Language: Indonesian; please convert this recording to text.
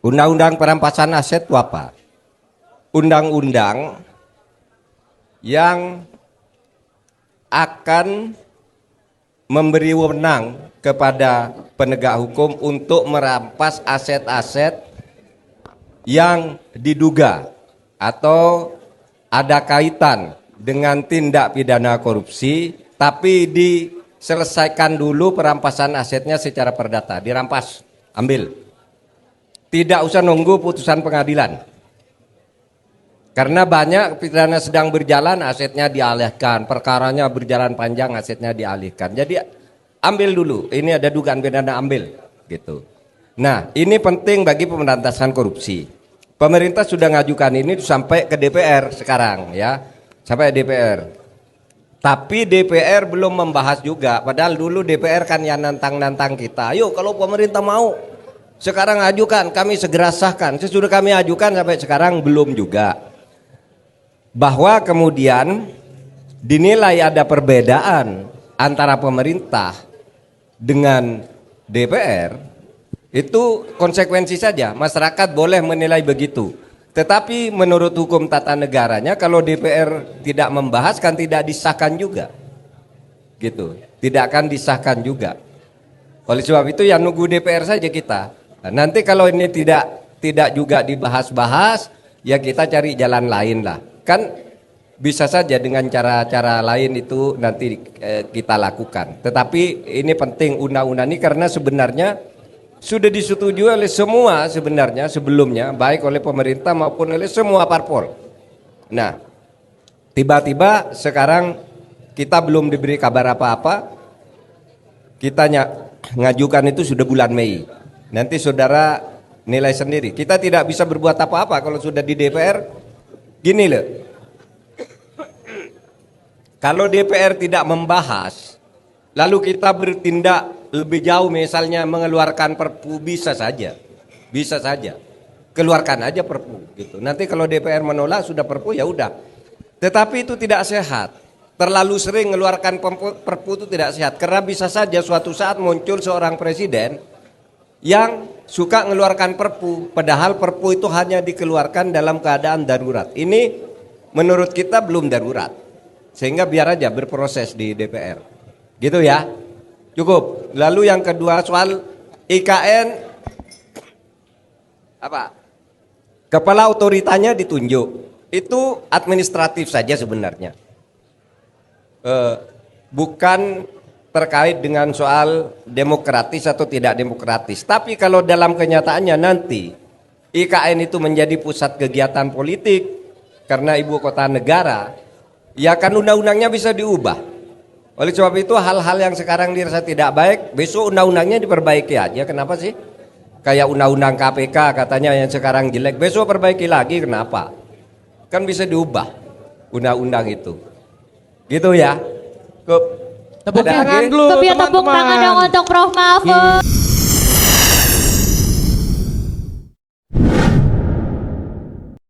Undang-undang perampasan aset itu apa? Undang-undang yang akan memberi wewenang kepada penegak hukum untuk merampas aset-aset yang diduga atau ada kaitan dengan tindak pidana korupsi, tapi diselesaikan dulu perampasan asetnya secara perdata, dirampas, ambil. Tidak usah nunggu putusan pengadilan. Karena banyak pidana sedang berjalan, asetnya dialihkan, perkaranya berjalan panjang, asetnya dialihkan. Jadi ambil dulu, ini ada dugaan pidana, ambil gitu. Nah, ini penting bagi pemberantasan korupsi. Pemerintah sudah ngajukan ini sampai ke DPR sekarang ya, sampai DPR. Tapi DPR belum membahas juga, padahal dulu DPR kan yang nantang-nantang kita. Ayo kalau pemerintah mau, sekarang ajukan, kami segera sahkan. Sesudah kami ajukan sampai sekarang belum juga. Bahwa kemudian dinilai ada perbedaan antara pemerintah dengan DPR, itu konsekuensi saja, masyarakat boleh menilai begitu. Tetapi menurut hukum tata negaranya, kalau DPR tidak membahas kan tidak disahkan juga, gitu, tidak akan disahkan juga. Oleh sebab itu ya nunggu DPR saja kita. Nah, nanti kalau ini tidak juga dibahas-bahas, ya kita cari jalan lain lah. Kan bisa saja dengan cara-cara lain itu nanti kita lakukan. Tetapi ini penting undang-undang ini karena sebenarnya sudah disetujui oleh semua sebenarnya sebelumnya, baik oleh pemerintah maupun oleh semua parpol. Nah, tiba-tiba sekarang kita belum diberi kabar apa-apa. Kita ngajukan itu sudah bulan Mei. Nanti saudara nilai sendiri. Kita tidak bisa berbuat apa-apa kalau sudah di DPR. Gini loh. Kalau DPR tidak membahas, lalu kita bertindak lebih jauh, misalnya mengeluarkan perpu, bisa saja, keluarkan aja perpu gitu. Nanti kalau DPR menolak sudah perpu ya udah. Tetapi itu tidak sehat. Terlalu sering mengeluarkan perpu itu tidak sehat, karena bisa saja suatu saat muncul seorang presiden yang suka mengeluarkan perpu, padahal perpu itu hanya dikeluarkan dalam keadaan darurat. Ini menurut kita belum darurat. Sehingga biar aja berproses di DPR. Gitu ya. Cukup. Lalu yang kedua soal IKN apa? Kepala otoritanya ditunjuk. Itu administratif saja sebenarnya. Bukan terkait dengan soal demokratis atau tidak demokratis. Tapi kalau dalam kenyataannya nanti IKN itu menjadi pusat kegiatan politik karena ibu kota negara, ya kan undang-undangnya bisa diubah. Oleh sebab itu hal-hal yang sekarang dirasa tidak baik, besok undang-undangnya diperbaiki aja. Kenapa sih? Kayak undang-undang KPK katanya yang sekarang jelek, besok perbaiki lagi, kenapa? Kan bisa diubah undang-undang itu. Gitu ya. Tepuk tangan dulu Tepuk tangan dong untuk Prof. Mahfud.